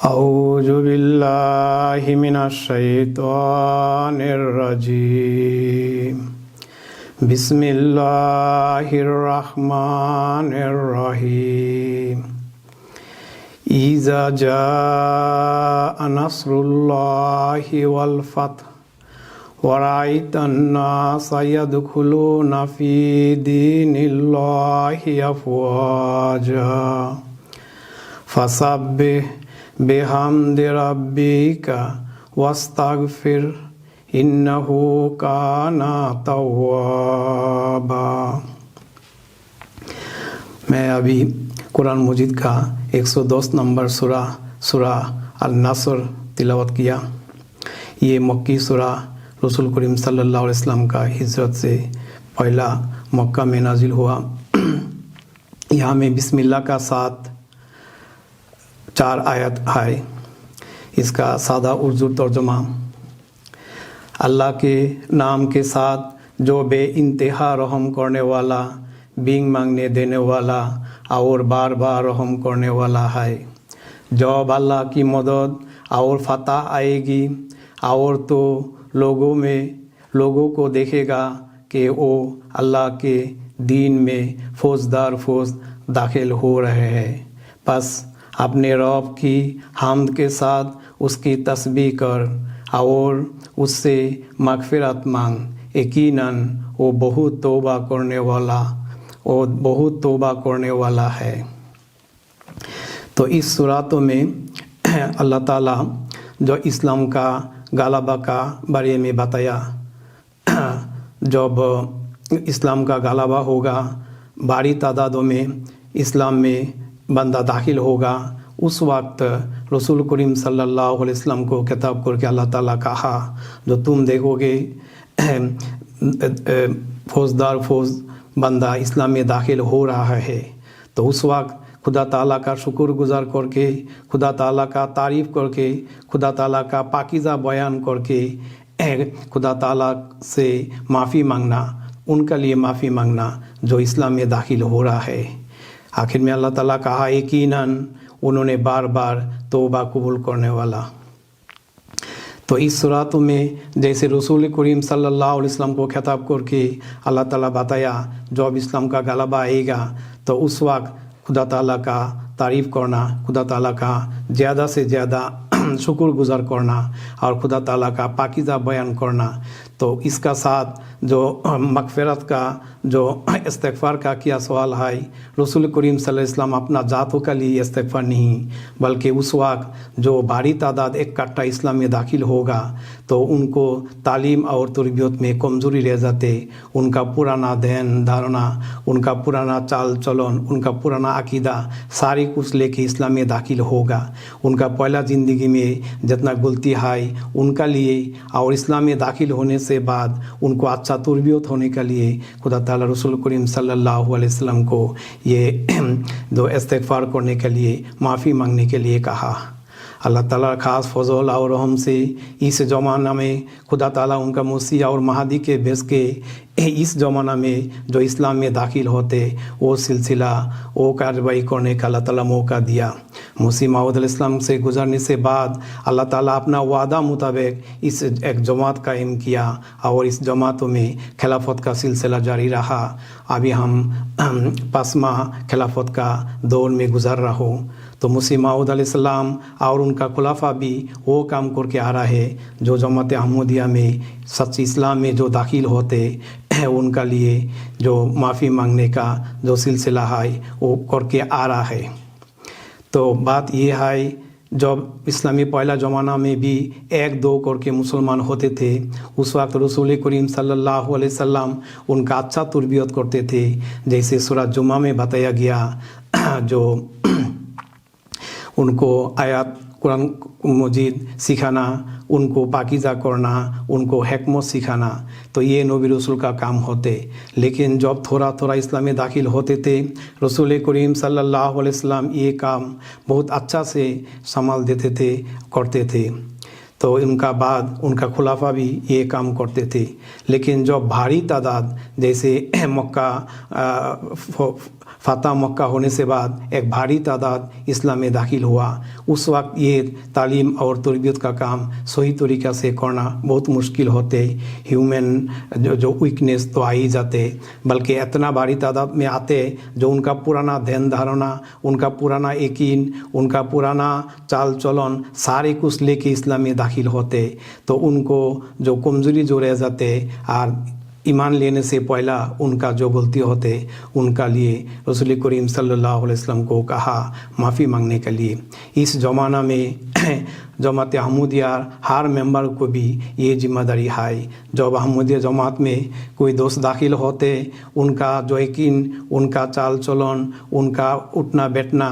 अऊज़ु बिल्लाहि मिनश शैतानिर रजीम बिस्मिल्लाहिर रहमानिर रहीम इज़ा जाअ नस्रुल्लाहि वल फत्ह वराइतन नासा यदखुलूना फी दीनिल्लाहि अफ़वाजा फसब्बिह बिहम्दि रब्बिका वस्तगफिर इन्नहु काना तव्वाबा। मैं अभी कुरान मजीद का 110 नंबर सूरा अल-नस्र तिलावत किया। ये मक्की सूरा रसूल करीम सल्लल्लाहु अलैहि वसल्लम का हिजरत से पहला मक्का में नाजिल हुआ। यहाँ में बिस्मिल्लाह का साथ 4 आयत है। इसका सादा उर्दू तर्जुमा, अल्लाह के नाम के साथ जो बे इंतहा रहम करने वाला, बिंग मांगने देने वाला और बार बार रहम करने वाला है। जब अल्लाह की मदद और फतह आएगी और तो लोगों को देखेगा कि वो अल्लाह के दीन में फौजदार फौज दाखिल हो रहे हैं। बस अपने रब की हामद के साथ उसकी तस्बीह कर और उससे मग़फ़िरत मांग। यकीनन वो बहुत तौबा करने वाला है। तो इस सूरतों में अल्लाह ताला जो इस्लाम का गलबा का बारे में बताया। जब इस्लाम का गलबा होगा, बड़ी तादादों में इस्लाम में बंदा दाखिल होगा, उस वक्त रसूल करीम सल्लल्लाहु अलैहि वसल्लम को खिताब करके अल्लाह ताला कहा, जो तुम देखोगे फौजदार फौज बंदा इस्लाम में दाखिल हो रहा है, तो उस वक्त खुदा ताला का शुक्रगुजार करके, खुदा ताला का तारीफ़ करके, खुदा ताला का पाकीज़ा बयान करके खुदा ताला से माफ़ी मांगना, उनके लिए माफ़ी मांगना जो इस्लाम में दाखिल हो रहा है। आखिर में अल्लाह ताला कहा, यकीनन उन्होंने बार बार तौबा कबूल करने वाला। तो इस सूरत में जैसे रसूल करीम सल्लल्लाहु अलैहि वसल्लम को खिताब करके अल्लाह ताला बताया, जब इस्लाम का गलबा आएगा तो उस वक्त खुदा ताला का तारीफ़ करना, खुदा ताला का ज़्यादा से ज़्यादा शुक्रगुजार करना और खुदा ताला का पाकीज़ा बयान करना। तो इसका साथ जो मग़फ़िरत का जो इस्तिग़फ़ार का क्या सवाल है, रसूल करीम सल्लल्लाहु अलैहि वसल्लम अपना ज़ातों के लिए इस्तिग़फ़ार नहीं, बल्कि उस वक्त जो भारी तादाद इकट्ठा इस्लाम में दाखिल होगा तो उनको तालीम और तरबियत में कमज़ोरी रह जाते, उनका पुराना ध्यान धारणा, उनका पुराना चाल चलन, उनका पुराना अकीदा सारी कुछ लेके इस्लाम में दाखिल होगा। उनका पहला ज़िंदगी में जितना गलती है उनका लिए और इस्लाम में दाखिल होने से बाद उनको अच्छा तरबियत होने के लिए खुदा ताला रसूल करीम सल्लल्लाहु अलैहि वसल्लम को ये जो इस्तिग़फ़ार करने के लिए, माफ़ी मांगने के लिए कहा। अल्लाह ताला ख़ास फजल और रहम से इस ज़माना में खुदा ताला उनका मसीह और महदी के भेज के इस ज़माना में जो इस्लाम में दाखिल होते वो सिलसिला वो कार्रवाई करने का अल्लाह ताला मौका दिया। मसीह मौऊद अलैहिस्सलाम से गुजरने से बाद अल्लाह ताला अपना वादा मुताबिक इस एक जमात कायम किया और इस जमातों में खिलाफत का सिलसिला जारी रहा। अभी हम 5वां खिलाफत का दौर में गुजर रहा हो। तो मसीह मौऊद अलैहिस्सलाम और उनका खुलाफा भी वो काम करके आ रहा है जो जमात अहमदिया में सच्ची इस्लाम में जो दाखिल होते हैं उनका लिए जो माफ़ी मांगने का जो सिलसिला है वो करके आ रहा है। तो बात ये है, जब इस्लामी पहला ज़माना में भी 1-2 करके मुसलमान होते थे, उस वक्त रसूल करीम सल्लल्लाहु अलैहि वसल्लम उनका अच्छा तरबियत करते थे। जैसे सूरह जुमा में बताया गया, जो उनको आयत कुरान मजीद सिखाना, उनको पाकीज़ा करना, उनको हिकमत सिखाना, तो ये नबी रसूल का काम होते। लेकिन जब थोड़ा थोड़ा इस्लाम में दाखिल होते थे, रसूल करीम सल्लल्लाहु अलैहि वसल्लम ये काम बहुत अच्छा से संभाल देते थे, करते थे। तो उनका बाद उनका खुलाफा भी ये काम करते थे। लेकिन जब भारी तादाद जैसे मक्का फतह मक्का होने से बाद एक भारी तादाद इस्लाम में दाखिल हुआ। उस वक्त ये तालीम और तरबियत का काम सही तरीक़ा से करना बहुत मुश्किल होते, ह्यूमन जो वीकनेस तो आ ही जाते, बल्कि इतना भारी तादाद में आते जो उनका पुराना ध्यान धारणा, उनका पुराना यकीन, उनका पुराना चाल चलन सारे कुछ लेके इस्लाम में दाखिल होते, तो उनको जो कमज़ोरी जो रह जाते और ईमान लेने से पहला उनका जो गलती होते उनका लिए रसूल करीम सल्लल्लाहु अलैहि वसल्लम को कहा माफ़ी मांगने के लिए। इस ज़माना में जमात अहमदिया हर मेंबर को भी ये जिम्मेदारी है। जब अहमदिया जमात में कोई दोस्त दाखिल होते, उनका जो यकीन, उनका चाल चलन, उनका उठना बैठना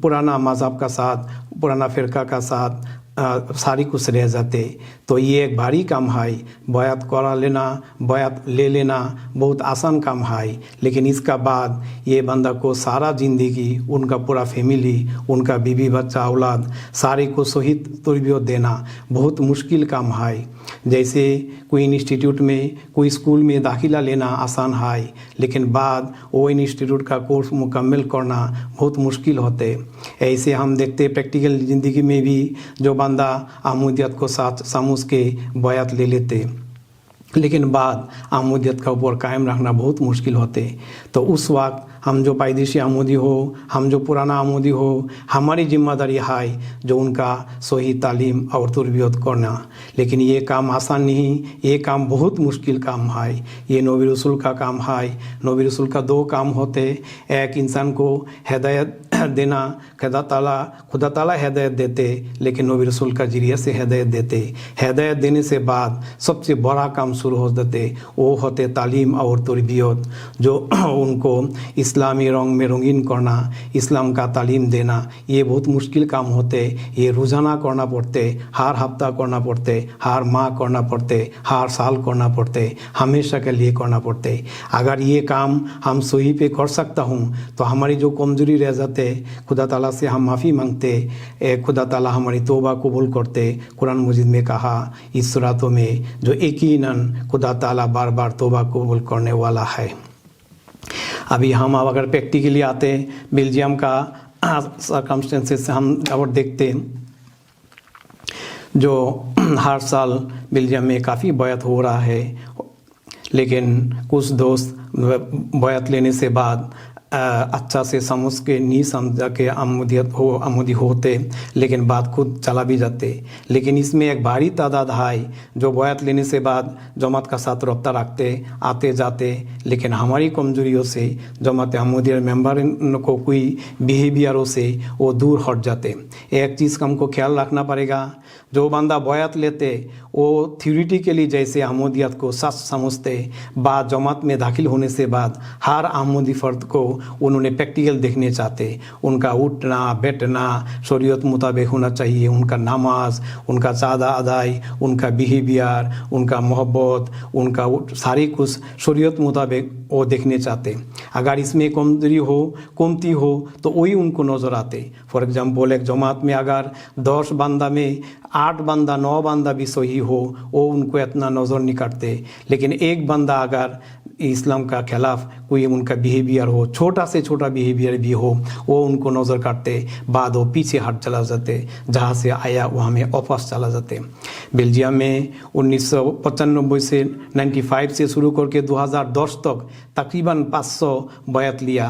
पुराना मज़हब का साथ, पुराना फ़िरका का साथ सारी कुछ रह जाते, तो ये एक भारी काम है। बयात करा लेना, बयात ले लेना बहुत आसान काम है, लेकिन इसका बाद ये बंदा को सारा ज़िंदगी उनका पूरा फैमिली, उनका बीवी बच्चा औलाद सारे को सही तरबियत देना बहुत मुश्किल काम है। जैसे कोई इंस्टीट्यूट में, कोई स्कूल में दाखिला लेना आसान है, लेकिन बाद वो इंस्टीट्यूट का कोर्स मुकम्मल करना बहुत मुश्किल होते। ऐसे हम देखते प्रैक्टिकल ज़िंदगी में भी जो बंदा अहमदियत को साथ समझ के बयात ले लेते, लेकिन बाद अहमदियत का ऊपर कायम रखना बहुत मुश्किल होते। तो उस वक्त हम जो पैदेशी अहमदी हो, हम जो पुराना अहमदी हो, हमारी जिम्मेदारी है जो उनका सही तालीम और तरबियत करना। लेकिन ये काम आसान नहीं, ये काम बहुत मुश्किल काम है। ये नबी रसूल का काम है। नबी रसूल का दो काम होते, एक इंसान को हिदायत देना, खुदा ताला हिदायत देते, लेकिन नबी रसूल का जरिया से हिदायत देते। हिदायत देने से बाद सबसे बड़ा काम शुरू हो जाते, वो होते तालीम और तरबियत, जो उनको इस्लामी रंग में रंगीन करना, इस्लाम का तालीम देना। ये बहुत मुश्किल काम होते, ये रोज़ाना करना पड़ते, हर हफ्ता करना पड़ते, हर माह करना पड़ते, हर साल करना पड़ते, हमेशा के लिए करना पड़ते। अगर ये काम हम सही पे कर सकता हूँ तो हमारी जो कमज़ोरी रह जाते खुदा ताला से हम माफ़ी मांगते, खुदा ताला हमारी तौबा कबूल करते। कुरान मजीद में कहा इस सूरतों में जो यकीनन खुदा ताला बार बार तौबा कबूल करने वाला है। अभी हम अगर प्रैक्टिकली आते बेल्जियम का सर्कमस्टेंसेस से हम और देखते जो हर साल बेल्जियम में काफ़ी बयात हो रहा है, लेकिन कुछ दोस्त बयात लेने से बाद अच्छा से समझ के नहीं समझा के अहमदी होते, लेकिन बात खुद चला भी जाते। लेकिन इसमें एक भारी तादाद है जो बयात लेने से बाद जमात का साथ रब्ता रखते, आते जाते, लेकिन हमारी कमजोरियों से जमात अहमदिया मेंबर को कोई बिहेवियरों से वो दूर हट जाते। एक चीज़ का हमको ख्याल रखना पड़ेगा, जो बंदा बयात लेते वो थ्योरेटिकली जैसे अहमदियत को सच समझते, बाद जमात में दाखिल होने से बाद हर अहमदी फ़र्द को उन्होंने प्रैक्टिकल देखने चाहते। उनका उठना बैठना शरीयत मुताबिक होना चाहिए, उनका नमाज, उनका चादा अदाई, उनका बिहेवियर, उनका मोहब्बत, उनका सारी कुछ शरीयत मुताबिक वो देखने चाहते। अगर इसमें कमजोरी हो, कमती हो तो वही उनको नज़र आते। फॉर एग्जांपल एक जमात में अगर 10 बंदा में 8 बंदा 9 बंदा भी सही हो, वो उनको इतना नज़र नहीं करते। लेकिन एक बंदा अगर इस्लाम का खिलाफ कोई उनका बिहेवियर हो, छोटा से छोटा बिहेवियर भी हो, वो उनको नज़र करते, बाद वो पीछे हट चला जाते, जहाँ से आया वहाँ में वापस चला जाते। बेल्जियम में 1995 से 95 से शुरू करके 2010 तक तकरीबन 500 बयात लिया।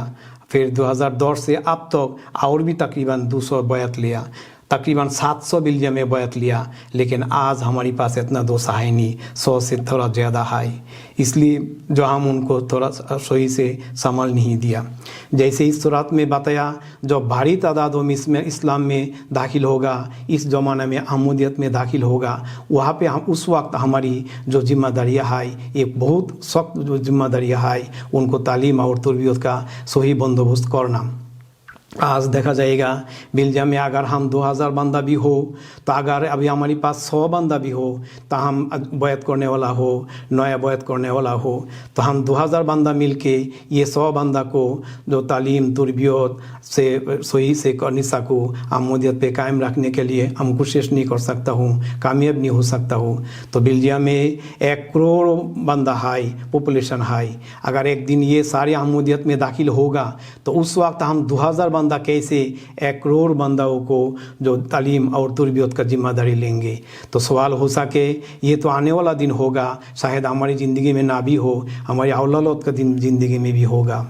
फिर 2010 से अब तक और भी तकरीबन 200 बयात लिया, तकरीबन 700 बेल्जियम में बयात लिया। लेकिन आज हमारे पास इतना दोस्त है नहीं, 100 से थोड़ा ज़्यादा है, इसलिए जो हम उनको थोड़ा सही से संभाल नहीं दिया। जैसे इस सूरत में बताया, जो भारी तादादों में इसमें इस्लाम में दाखिल होगा, इस ज़माने में अहमदियत में दाखिल होगा, वहाँ पे हम उस वक्त हमारी जो जिम्मेदारियाँ है, एक बहुत सख्त जो जिम्मेदारियाँ है, उनको तालीम और तरबियत का सही बंदोबस्त करना। आज देखा जाएगा बेल्जियम में अगर हम 2000 बंदा भी हो, तो अगर अभी हमारे पास 100 बंदा भी हो, तो हम बैत करने वाला हो, नया बैत करने वाला हो, तो हम 2000 बंदा मिलके ये 100 बंदा को जो तालीम तुरबियत से सही से कर नहीं सकूँ, अहमदियत पे कायम रखने के लिए हम कोशिश नहीं कर सकता हूँ, कामयाब नहीं हो सकता हूँ। तो बेल्जियम में 1 करोड़ बंदा हाई पॉपुलेशन हाई, अगर एक दिन ये सारे अहमदियत में दाखिल होगा तो उस वक्त हम 2000 बंदा कैसे 1 करोड़ बंदाओं को जो तालीम और तुरबियत का जिम्मेदारी लेंगे। तो सवाल हो सके ये तो आने वाला दिन होगा, शायद हमारी ज़िंदगी में ना भी हो, हमारी औलाद का दिन ज़िंदगी में भी होगा।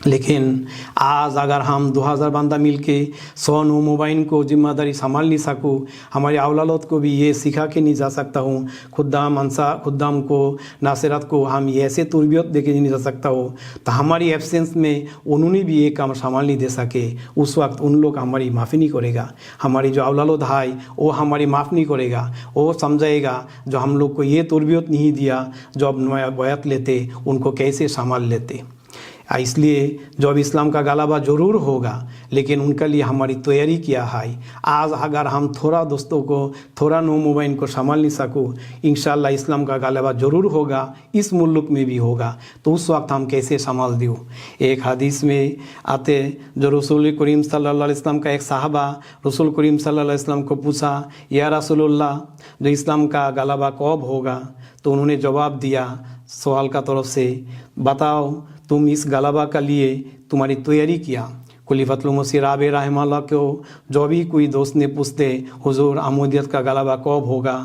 लेकिन आज अगर हम 2000 बंदा मिलके 100 नो मोबाइल को जिम्मेदारी संभाल नहीं सकूँ, हमारे औलाद को भी ये सिखा के नहीं जा सकता हूँ, खुद्दाम अंसा खुद्दाम को नासिरत को हम ये ऐसे तुरबियत दे के नहीं जा सकता हो, तो हमारी एब्सेंस में उन्होंने भी ये काम संभाल नहीं दे सके, उस वक्त उन लोग हमारी माफ़ी नहीं करेगा। हमारी जो औलाद है वो हमारी माफ़ नहीं करेगा, वो समझाएगा जो हम लोग को ये तुरबियत नहीं दिया, जो अब नया बैत लेते उनको कैसे संभाल लेते। इसलिए जो अब इस्लाम का गलबा ज़रूर होगा, लेकिन उनके लिए हमारी तैयारी क्या है। आज अगर हम थोड़ा दोस्तों को थोड़ा नो मोबाइल को संभाल नहीं सकूँ, इंशाल्लाह इस्लाम का गलबा ज़रूर होगा, इस मुल्क में भी होगा, तो उस वक्त हम कैसे संभाल दूँ। एक हदीस में आते जो रसूल करीम सल्लल्लाहु अलैहि वसल्लम का एक साहबा रसूल करीम सल्लल्लाहु अलैहि वसल्लम को पूछा, या रसूलुल्लाह जो इस्लाम का गलबा कब होगा, तो उन्होंने जवाब दिया सवाल का तरफ से, बताओ तुम इस गलबा के लिए तुम्हारी तैयारी किया। खलीफतुल मसीह राबे रहमतुल्लाह को जो भी कोई दोस्त ने पूछते हुजूर अहमदियत का गलबा कब होगा,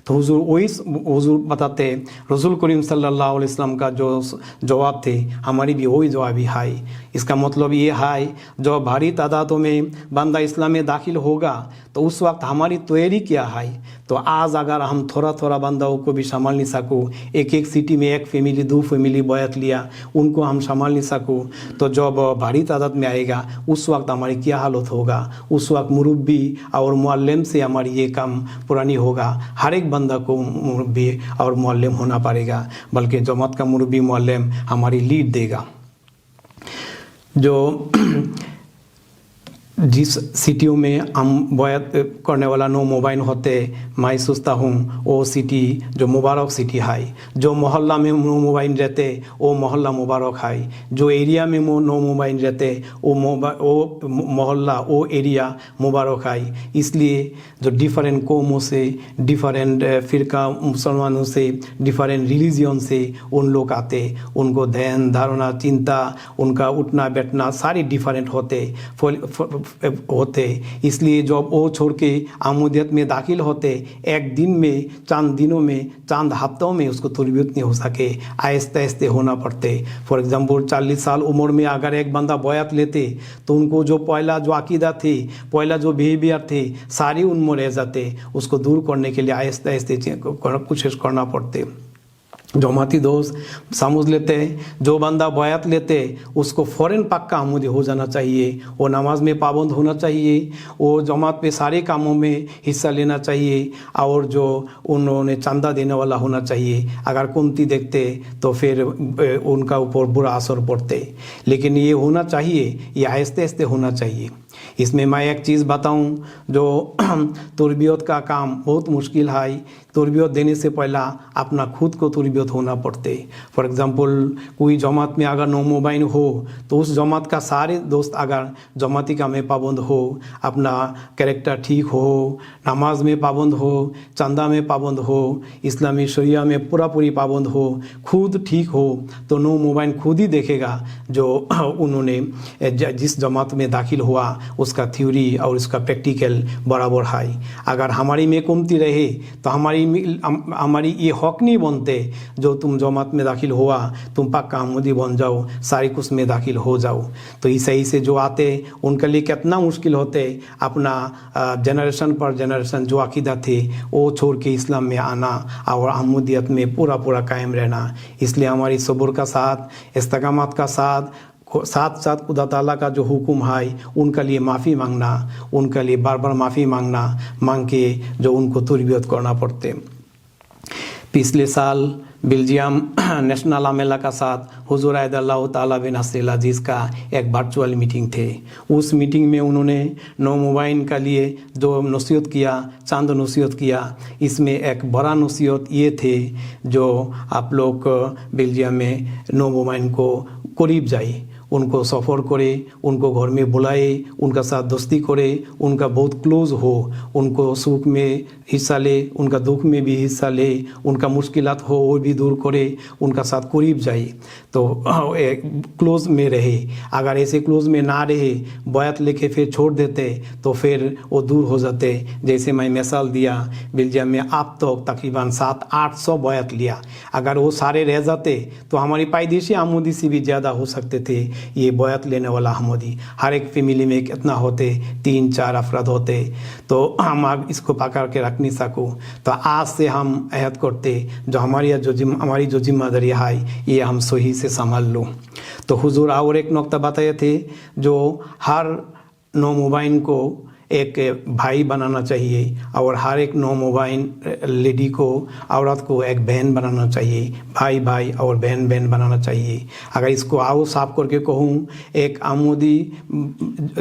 तो हुजूर बताते रसूल करीम सल्लल्लाहु अलैहि वसल्लम का जो जवाब थे हमारी भी वही जवाब ही है। इसका मतलब ये है जो भारी तादादों में बंदा इस्लाम में दाखिल होगा तो उस वक्त हमारी तैयारी क्या है। तो आज अगर हम थोड़ा थोड़ा बंदाओं को भी संभाल नहीं सकूँ, एक एक सिटी में 1 फैमिली 2 फैमिली बैत लिया, उनको हम संभाल नहीं सकूँ, तो जब भारी तादाद में आएगा उस वक्त हमारी क्या हालत होगा। उस वक्त मुरब्बी और मुअल्लिम से हमारी ये काम पुरानी होगा। हर एक बंदा को मुरब्बी और मुअल्लिम होना पड़ेगा, बल्कि जमात का मुरब्बी मुअल्लिम हमारी लीड देगा। जो जिस सिटियों में हम बैत करने वाला नो मोबाइल होते, मैं सोचता हूँ वो सिटी जो मुबारक सिटी है। जो मोहल्ला में नो मोबाइल रहते वो मोहल्ला मुबारक है। जो एरिया में नो मोबाइल रहते वो मोहल्ला वो एरिया मुबारक है। इसलिए जो डिफरेंट कौमों से, डिफरेंट फ़िरका मुसलमानों से, डिफरेंट रिलीजियन से उन लोग आते, उनको ध्यान धारणा चिंता उनका उठना बैठना सारी डिफरेंट होते। इसलिए जब वो छोड़ के अहमदियत में दाखिल होते, एक दिन में, चंद दिनों में, चंद हफ्तों में उसको तुरबियत नहीं हो सके, आहिस्ते आहिस्ते होना पड़ते। फॉर एग्जांपल 40 साल उम्र में अगर एक बंदा बैत लेते तो उनको जो पहला जो अकीदा थी, पहला जो बिहेवियर थे, सारी उनमें रह जाते। उसको दूर करने के लिए आहिस्ते आहिस्ते कोशिश करना पड़ते। जमाती दोस्त समझ लेते जो बंदा बैत लेते उसको फ़ौरन पक्का अहमदी हो जाना चाहिए, वो नमाज में पाबंद होना चाहिए, वो जमात पे सारे कामों में हिस्सा लेना चाहिए, और जो उन्होंने चंदा देने वाला होना चाहिए। अगर कमती देखते तो फिर उनका ऊपर बुरा असर पड़ते। लेकिन ये होना चाहिए, ये आहिस्ते आहिस्ते होना चाहिए। इसमें मैं एक चीज़ बताऊं, जो तुरबियत का काम बहुत मुश्किल है। तुरबियत देने से पहला अपना खुद को तुरबियत होना पड़ते। फॉर एग्जांपल कोई जमात में अगर नो मोबाइल हो तो उस जमात का सारे दोस्त अगर जमाती का में पाबंद हो, अपना कैरेक्टर ठीक हो, नमाज में पाबंद हो, चंदा में पाबंद हो, इस्लामी शरिया में पूरी पाबंद हो, खुद ठीक हो, तो नो मोबाइल खुद ही देखेगा जो उन्होंने जिस जमात में दाखिल हुआ उसका थ्योरी और उसका प्रैक्टिकल बराबर है। अगर हमारी में कमती रहे तो हमारी ये हक नहीं बनते जो तुम जमात में दाखिल हुआ तुम पक्का अहमदी बन जाओ, सारी कुछ में दाखिल हो जाओ। तो इसे से जो आते उनके लिए कितना मुश्किल होते अपना जनरेशन पर जनरेशन जो अकीदा थे वो छोड़ के इस्लाम में आना और अहमदियत में पूरा कायम रहना। इसलिए हमारी सब्र का साथ, इस्तिकामत का साथ खुदा ताला का जो हुक्म है उनके लिए माफ़ी मांगना, उनके लिए बार बार माफ़ी मांग के जो उनको तुरबियत करना पड़ते। पिछले साल बेल्जियम नेशनल अमेला का साथ हुजूर अल्लाह ताला बिन नसरिल अजीज़ का एक वर्चुअल मीटिंग थे। उस मीटिंग में उन्होंने नो मोबाइल का लिए जो नसीहत किया, चंद नसीहत किया, इसमें एक बड़ा नसीहत ये थे जो आप लोग बेल्जियम में नो मोबाइल को करीब जाए, उनको सफ़र करे, उनको घर में बुलाए, उनका साथ दोस्ती करे, उनका बहुत क्लोज हो, उनको सुख में हिस्सा ले, उनका दुख में भी हिस्सा ले, उनका मुश्किलात हो वो भी दूर करे, उनका साथ करीब जाए तो क्लोज में रहे। अगर ऐसे क्लोज में ना रहे, बैत लेके फिर छोड़ देते तो फिर वो दूर हो जाते। जैसे मैं मिसाल दिया, बेल्जियम में अब तो तकरीबन 700-800 बैत लिया, अगर वो सारे रह जाते तो हमारी पायदेशी आमदी से भी ज़्यादा हो सकते थे। ये बैत लेने वाला अहमदी हर एक फैमिली में कितना होते, 3-4 अफराद होते, तो हम अब इसको पकड़ के रख नहीं सकूँ। तो आज से हम अहद करते जो हमारी जो जिम्मेदारी है ये हम सही से संभाल लूँ। तो हुजूर और एक नुक्ता बताए थे जो हर नो मोबाइल को एक भाई बनाना चाहिए और हर एक नो मोबाइल लेडी को, औरत को एक बहन बनाना चाहिए, भाई भाई और बहन बहन बनाना चाहिए। अगर इसको आओ साफ करके कहूँ, एक आमोदी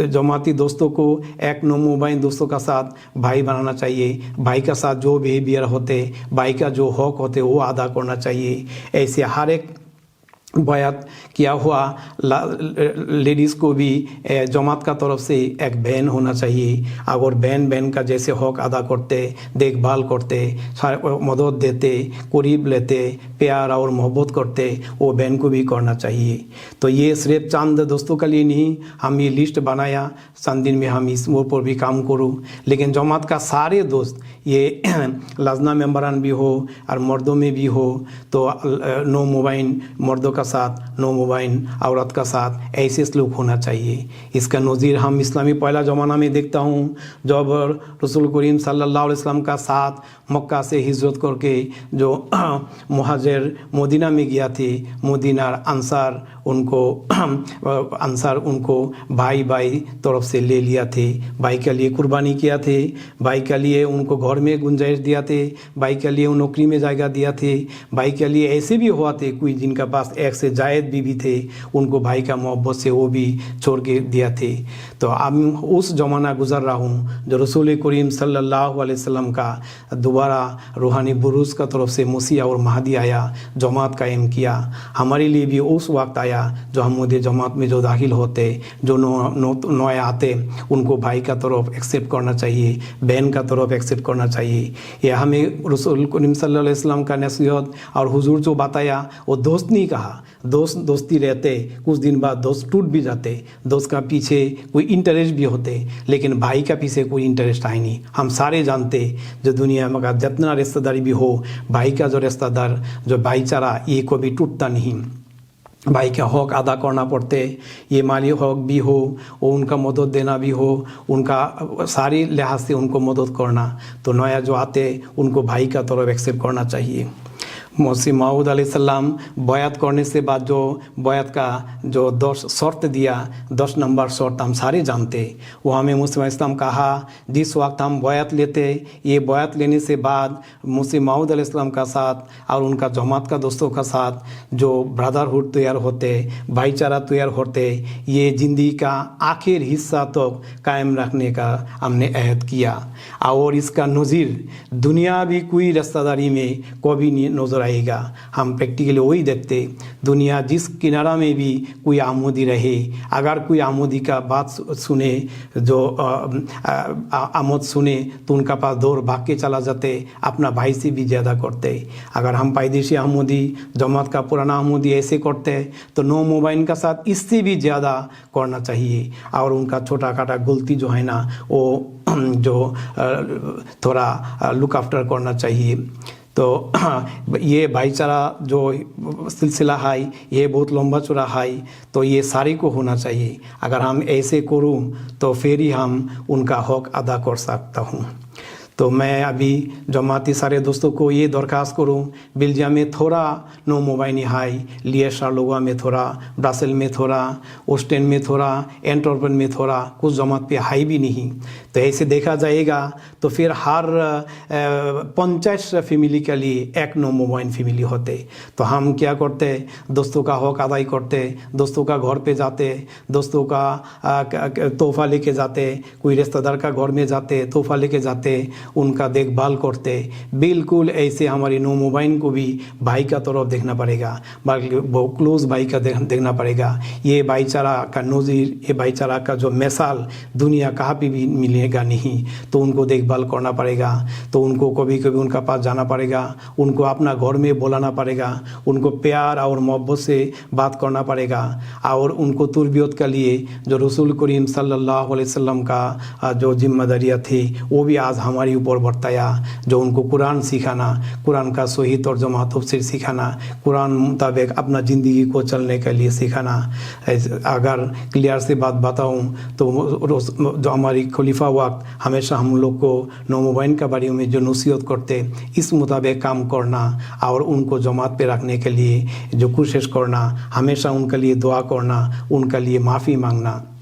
जमाती दोस्तों को एक नो मोबाइल दोस्तों का साथ भाई बनाना चाहिए। भाई का साथ जो बिहेवियर होते, भाई का जो हक होते वो अदा करना चाहिए। ऐसे हर एक बैत किया हुआ लेडीज़ को भी जमात का तरफ से एक बहन होना चाहिए, और बहन का जैसे हक अदा करते, देखभाल करते, मदद देते, करीब लेते, प्यार और मोहब्बत करते, वो बहन को भी करना चाहिए। तो ये सिर्फ चंद दोस्तों के लिए नहीं, हम ये लिस्ट बनाया, चंद दिन में हम इस पर भी काम करूँ। लेकिन जमात का सारे दोस्त, ये लजना मेम्बरान भी हो और मर्दों में भी हो, तो नो मोबाइल मर्दों का साथ, नो मोबाइल औरत का साथ, ऐसे सलूक होना चाहिए। इसका नज़ीर हम इस्लामी पहला ज़माना में देखता हूँ, जब रसूल करीम सल्लल्लाहु अलैहि वसल्लम का साथ मक्का से हिजरत करके जो मुहाजिर मदीना में गया थे, मदीना अंसार उनको भाई भाई तरफ से ले लिया थे, भाई के लिए कुर्बानी किया थे, भाई के लिए उनको घर में गुंजाइश दिया थे, भाई के लिए नौकरी में जगह दिया थे, भाई के लिए ऐसे भी हुआ थे कोई जिनका पास एक से जायद बीवी थे, उनको भाई का मोहब्बत से वो भी छोड़ के दिया थे। तो अब उस ज़माना गुजर रहा हूँ जो रसूल करीम सल्लल्लाहु अलैहि वसल्लम का दोबारा रूहानी बुरूज का तरफ से मसीह और महदी आया, जमात कायम किया। हमारे लिए भी उस वक्त आया जो हम जमात में जो दाखिल होते, जो नए आते, उनको भाई का तरफ एक्सेप्ट करना चाहिए, बहन का तरफ एक्सेप्ट करना चाहिए। यह हमें रसूल करीम सल्लल्लाहु अलैहि वसल्लम का नसीहत और हुजूर जो बताया, वो दोस्त नहीं कहा, दोस्ती रहते, कुछ दिन बाद दोस्त टूट भी जाते, दोस्त का पीछे कोई इंटरेस्ट भी होते, लेकिन भाई का पीछे कोई इंटरेस्ट है नहीं। हम सारे जानते जो दुनिया में जितना रिश्तेदारी भी हो, भाई का जो रिश्तेदार, जो भाईचारा, ये कभी टूटता नहीं। भाई का हक अदा करना पड़ते, ये माली हक भी हो, वो उनका मदद देना भी हो, उनका सारी लिहाज से उनको मदद करना। तो नया जो आते उनको भाई का तरफ एक्सेप्ट करना चाहिए। मसीह मऊद अलैहिस्सलाम बैत करने से बाद जो बैत का जो 10 शर्त दिया, 10 नंबर शर्त हम सारे जानते। वो हमें मुस्लिम इस्लाम कहा, जिस वक्त हम बैत लेते, ये बैत लेने से बाद मसीह मऊद अलैहिस्सलाम का साथ और उनका जमात का दोस्तों का साथ जो ब्रदरहुड तैयार होते, भाईचारा तैयार होते, ये ज़िंदगी का आखिर हिस्सा तो कायम रखने का हमने अहद किया। और इसका नज़ीर दुनिया भी कोई रिश्तेदारी में कभी नहीं नज़र आएगा। हम प्रैक्टिकली वही देखते, दुनिया जिस किनारा में भी कोई आमोदी रहे, अगर कोई आमोदी का बात सुने, जो आमोद सुने, तो उनका पास दौड़ भाग के चला जाते, अपना भाई से भी ज़्यादा करते। अगर हम पायदेशी आमोदी, जमात का पुराना आमोदी ऐसे करते, तो नो मोबाइल का साथ इससे भी ज़्यादा करना चाहिए। और उनका छोटा काटा गलती जो है ना, वो जो थोड़ा लुक आफ्टर करना चाहिए। तो ये भाईचारा जो सिलसिला है, ये बहुत लंबा चौड़ा है, तो ये सारे को होना चाहिए। अगर हम ऐसे करूँ तो फिर ही हम उनका हक अदा कर सकता हूँ। तो मैं अभी जमाती सारे दोस्तों को ये दरख्वास्त करूँ, बेल्जियम में थोड़ा नो मोबाइल है, लिएशार्लोगा में थोड़ा, ब्रसेल में थोड़ा, ओस्टेन में थोड़ा, एंटवर्पन में थोड़ा, कुछ जमात पे हाई भी नहीं। तो तो ऐसे देखा जाएगा तो फिर हर 50 फैमिली के लिए एक नो मोबाइल फैमिली होते। तो हम क्या करते, दोस्तों का हक अदाई करते, दोस्तों का घर पे जाते, दोस्तों का तोहफा लेके जाते, कोई रिश्तेदार का घर में जाते, तोहफा लेके जाते, उनका देखभाल करते। बिल्कुल ऐसे हमारी नो मोबाइल को भी भाई का तरफ देखना पड़ेगा, बल्कि बहुत क्लोज भाई का देखना पड़ेगा। ये भाईचारा का नज़ीर, ये भाईचारा का जो मिसाल दुनिया कहाँ पे भी मिलेगा नहीं। तो उनको देखभाल करना पड़ेगा, तो उनको कभी कभी उनका पास जाना पड़ेगा, उनको अपना घर में बुलाना पड़ेगा, उनको प्यार और मोहब्बत से बात करना पड़ेगा। और उनको तरबियत के लिए जो रसूल करीम सल्लल्लाहु अलैहि वसल्लम का जो जिम्मेदारियाँ थी वो भी आज हमारे ऊपर बरताया। जो उनको कुरान सिखाना, कुरान का सही तर्जुमा तफसीर सिखाना, कुरान मुताबिक अपना ज़िंदगी को चलने के लिए सिखाना। अगर क्लियर से बात बताऊं तो जो हमारी खलीफा वक्त हमेशा हम लोग को नो मोबाइल के बारे में जो नसीहत करते, इस मुताबिक काम करना और उनको जमात पे रखने के लिए जो कोशिश करना, हमेशा उनके लिए दुआ करना, उनके लिए माफ़ी मांगना।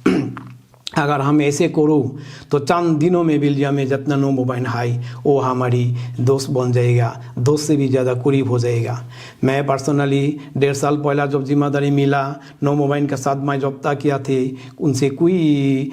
अगर हम ऐसे करूँ तो चंद दिनों में बेल्जियम में जितना नो मोबाइल है वो हमारी दोस्त बन जाएगा, दोस्त से भी ज़्यादा करीब हो जाएगा। मैं पर्सनली 1.5 साल पहला जब जिम्मेदारी मिला नो मोबाइल के साथ मैं जब तक किया थे, उनसे कोई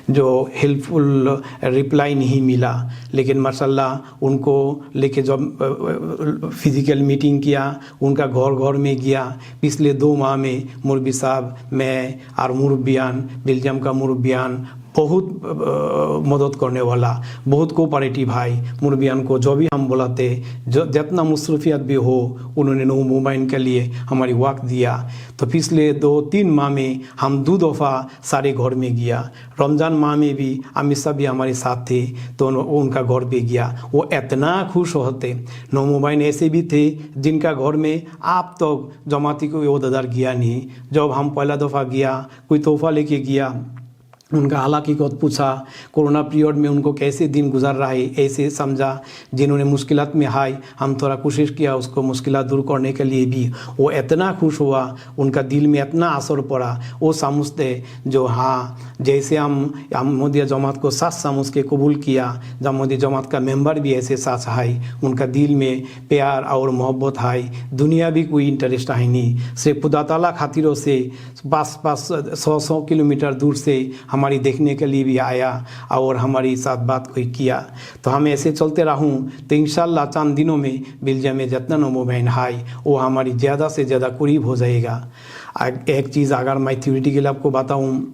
जो हेल्पफुल रिप्लाई नहीं मिला। लेकिन माशाल्लाह उनको लेके जब फिज़िकल मीटिंग किया, उनका घर घर में गया, पिछले 2 माह में मुरब्बी साहब, मैं और मुरब्बियान, बेल्जियम का मुरब्बियान बहुत मदद करने वाला, बहुत कोऑपरेटिव भाई मुरब्बियान को जो भी हम बुलाते, जो जितना मुसरफियत भी हो, उन्होंने नो मोबाइल के लिए हमारी वक्त दिया। तो पिछले 2-3 माह में हम 2 दफ़ा सारे घर में गया। रमज़ान माह में भी अमित साहब भी हमारे साथ थे, तो उनका घर पे गया। वो इतना खुश होते। नो मोबाइल ऐसे भी थे जिनका घर में आप तो जमाती को योदादार गया नहीं। जब हम पहला दफ़ा गया, कोई तोहफा लेके गया, उनका हालांकि को पूछा, कोरोना पीरियड में उनको कैसे दिन गुजर रहा है, ऐसे समझा। जिन्होंने मुश्किलात में हाय, हम थोड़ा कोशिश किया उसको मुश्किलात दूर करने के लिए भी। वो इतना खुश हुआ, उनका दिल में इतना असर पड़ा। वो समझते जो हाँ, जैसे हम अहमदिया जमात को साथ समझ के कबूल किया, अहमदिया जमात का मेंबर भी ऐसे साथ है, उनका दिल में प्यार और मोहब्बत है। दुनिया भी कोई इंटरेस्ट है नहीं, सिर्फ खुदा ताला खातिरों से 100 किलोमीटर दूर से हमारी देखने के लिए भी आया और हमारी साथ बात कोई किया। तो हम ऐसे चलते रहूँ तो इंशाल्लाह चंद दिनों में बेल्जियम में जितना नो मोबाइल है वो हमारी ज़्यादा से ज़्यादा करीब हो जाएगा। एक चीज़ अगर मैं थ्योरेटिकली के लिए आपको बताऊँ,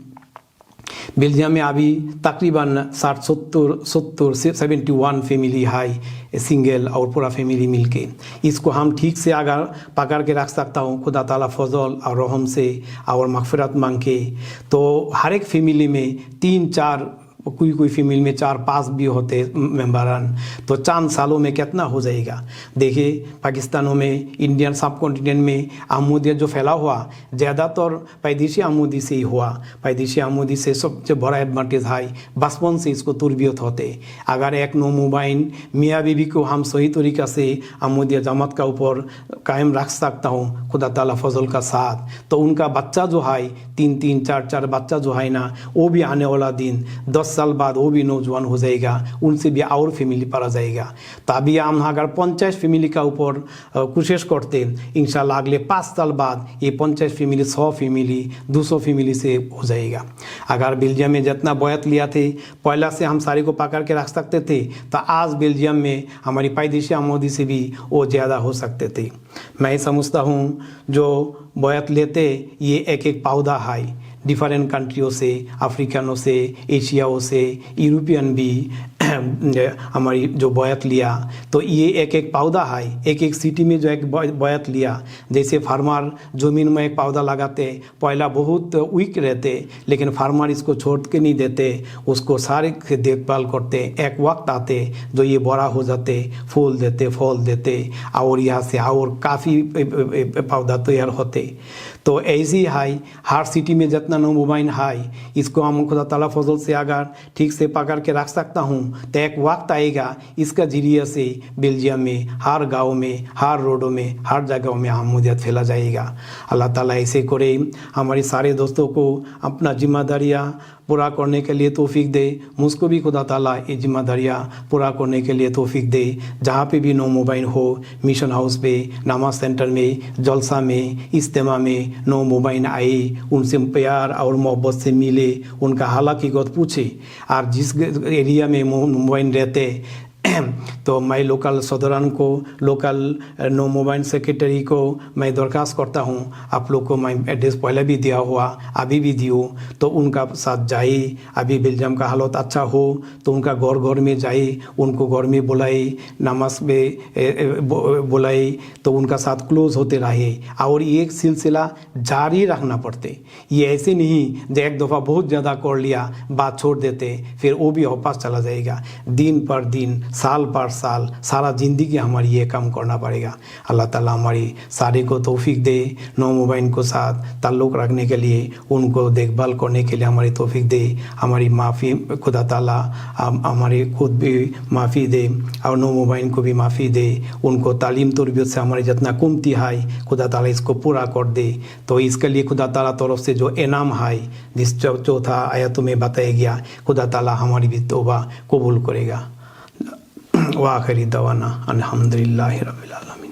बेल्जियम में अभी तकरीबन 71 फैमिली है सिंगल और पूरा फैमिली मिलके। इसको हम ठीक से अगर पकड़ के रख सकता हूँ खुदा ताला फजल और रहम से और मगफिरत मांग के, तो हर एक फैमिली में 3-4, कोई फैमिली में 4-5 भी होते मेंबरन, तो चंद सालों में कितना हो जाएगा। देखिए पाकिस्तानों में, इंडियन सब कॉन्टिनेंट में अहमदियत जो फैला हुआ ज़्यादातर पैदाइशी अहमदी से ही हुआ। पैदाइशी अहमदी से सबसे बड़ा एडवांटेज है बचपन से इसको तरबियत होते। अगर एक नो मोबाइल मियाँ बीवी को हम सही तरीक़ा से अहमदिया जमात का ऊपर कायम रख सकता हूँ खुदा ताला फजल का साथ, तो उनका बच्चा जो है 3-3, 4-4 बच्चा जो है ना, वो भी आने वाला दिन 10 साल बाद वो भी नौजवान हो जाएगा, उनसे भी और फैमिली पर आ जाएगा। तो अभी हम अगर 50 फैमिली का ऊपर कोशिश करते, इंशाल्लाह अगले 5 साल बाद ये 50 फैमिली 100 फैमिली 200 फैमिली से हो जाएगा। अगर बेल्जियम में जितना बैत लिया थे पहला से हम सारे को पकड़ के रख सकते थे, तो आज बेल्जियम में हमारी पैदाइशी आमदी से भी वो ज़्यादा हो सकते थे। मैं समझता हूँ जो बैत लेते ये एक पौधा है, डिफरेंट कंट्रियों से, अफ्रीकनों से, एशियाओं से, यूरोपियन भी हमारी जो बैत लिया, तो ये एक पौधा है। एक सिटी में जो एक बैत लिया, जैसे फार्मर ज़मीन में एक पौधा लगाते, पहला बहुत वीक रहते, लेकिन फार्मर इसको छोड़ के नहीं देते, उसको सारे देखभाल करते। एक वक्त आते जो ये बड़ा हो जाते, फूल देते, फल देते, और यहाँ से और काफ़ी पौधा तैयार होते। तो ऐसी है हर सिटी में जितना नो मोबाइल है, इसको हम खुदा ताला फजल से अगर ठीक से पकड़ के रख सकता हूँ, तो एक वक्त आएगा इसका जरिए से बेल्जियम में हर गांव में, हर रोडों में, हर जगहों में अहमदियत फैला जाएगा। अल्लाह ताला ऐसे करे हमारे सारे दोस्तों को अपना जिम्मेदारियाँ पूरा करने के लिए तौफीक दे। मुझको भी खुदा ताला ये जिम्मेदारियाँ पूरा करने के लिए तौफीक दे। जहाँ पे भी नो मोबाइल हो, मिशन हाउस में, नमाज सेंटर में, जलसा में, इज्तिमा में नो मोबाइल आए, उनसे प्यार और मोहब्बत से मिले, उनका हाल हकीकत पूछे। और जिस एरिया में मोबाइल रहते तो मैं लोकल सदरान को, लोकल नो मोबाइल सेक्रेटरी को मैं दरख्वास्त करता हूँ, आप लोग को मैं एड्रेस पहले भी दिया हुआ, अभी भी दियो, तो उनका साथ जाए। अभी बेल्जियम का हालत अच्छा हो तो उनका घर घर में जाए, उनको घर में बुलाए, नमाज में बुलाए, तो उनका साथ क्लोज होते रहे और ये सिलसिला जारी रखना पड़ते। ये ऐसे नहीं जो एक दफ़ा बहुत ज़्यादा कर लिया बात छोड़ देते, फिर वो भी वापस चला जाएगा। दिन पर दिन, साल पर साल, सारा ज़िंदगी हमारी ये काम करना पड़ेगा। अल्लाह ताला हमारी सारे को तौफीक दे, नो मोबाइल को साथ ताल्लुक़ रखने के लिए, उनको देखभाल करने के लिए हमारी तौफीक दे। हमारी माफ़ी खुदा ताला हमारे खुद भी माफ़ी दे और नो मोबाइल को भी माफ़ी दे। उनको तालीम तरबियत से हमारे जितना कुमती है खुदा ताला इसको पूरा कर दे। तो इसके लिए खुदा ताला तरफ से जो इनाम है, जिस चौथा आयतों में बताया गया, खुदा ताला हमारी भी तौबा कबूल करेगा। वाखिरी दवाना अल्हम्दुलिल्लाहि रब्बिल आलमीन।